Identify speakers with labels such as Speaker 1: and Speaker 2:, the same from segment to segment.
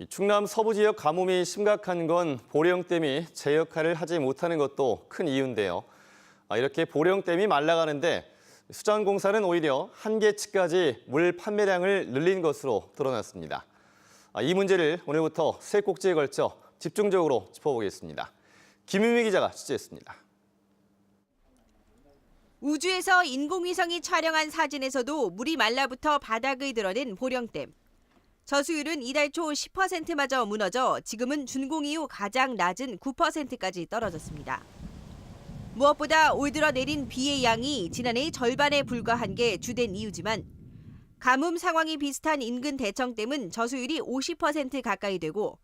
Speaker 1: 충남 서부 지역 가뭄이 심각한 건 보령댐이 제 역할을 하지 못하는 것도 큰 이유인데요. 이렇게 보령댐이 말라가는데 수자원공사는 오히려 한계치까지 물 판매량을 늘린 것으로 드러났습니다. 이 문제를 오늘부터 세 꼭지에 걸쳐 집중적으로 짚어보겠습니다. 김유미 기자가 취재했습니다.
Speaker 2: 우주에서 인공위성이 촬영한 사진에서도 물이 말라붙어 바닥을 드러낸 보령댐. 저수율은 이달 초 10%마저 무너져 지금은 준공 이후 가장 낮은 9%까지 떨어졌습니다. 무엇보다 올 들어 내린 비의 양이 지난해의 절반에 불과한 게 주된 이유지만 가뭄 상황이 비슷한 인근 대청댐은 저수율이 50% 가까이 되고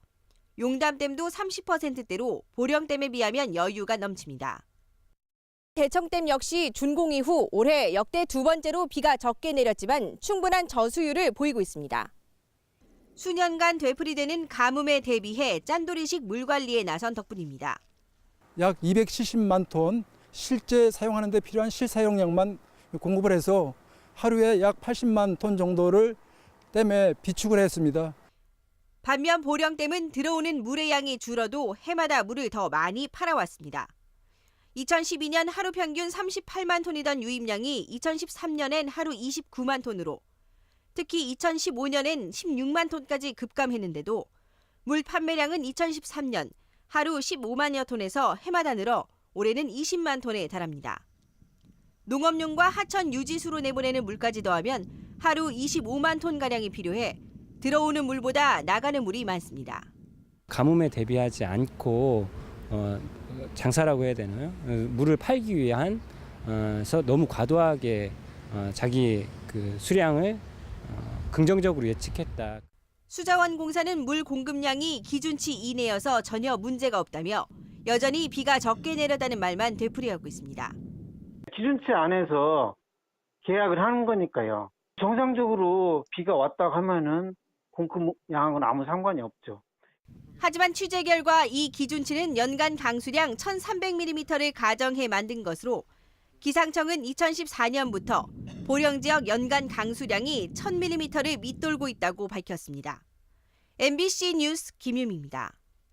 Speaker 2: 용담댐도 30%대로 보령댐에 비하면 여유가 넘칩니다. 대청댐 역시 준공 이후 올해 역대 두 번째로 비가 적게 내렸지만 충분한 저수율을 보이고 있습니다. 수년간 되풀이되는 가뭄에 대비해 짠돌이식 물 관리에 나선 덕분입니다.
Speaker 3: 약 270만 톤 실제 사용하는 데 필요한 실사용량만 공급을 해서 하루에 약 80만 톤 정도를 댐에 비축을 했습니다.
Speaker 2: 반면 보령댐은 들어오는 물의 양이 줄어도 해마다 물을 더 많이 팔아왔습니다. 2012년 하루 평균 38만 톤이던 유입량이 2013년엔 하루 29만 톤으로 특히 2015년엔 16만 톤까지 급감했는데도 물 판매량은 2013년 하루 15만여 톤에서 해마다 늘어 올해는 20만 톤에 달합니다. 농업용과 하천 유지수로 내보내는 물까지 더하면 하루 25만 톤가량이 필요해 들어오는 물보다 나가는 물이 많습니다.
Speaker 4: 가뭄에 대비하지 않고 장사라고 해야 되나요? 물을 팔기 위해서 너무 과도하게 자기 그 수량을 긍정적으로 예측했다.
Speaker 2: 수자원공사는 물 공급량이 기준치 이내여서 전혀 문제가 없다며 여전히 비가 적게 내렸다는 말만 되풀이하고 있습니다.
Speaker 5: 기준치 안에서 계약을 하는 거니까요. 정상적으로 비가 왔다 하면은 공급량하고는 아무 상관이 없죠.
Speaker 2: 하지만 취재 결과 이 기준치는 연간 강수량 1,300mm를 가정해 만든 것으로 기상청은 2014년부터 보령 지역 연간 강수량이 1,000mm를 밑돌고 있다고 밝혔습니다. MBC 뉴스 김유미입니다.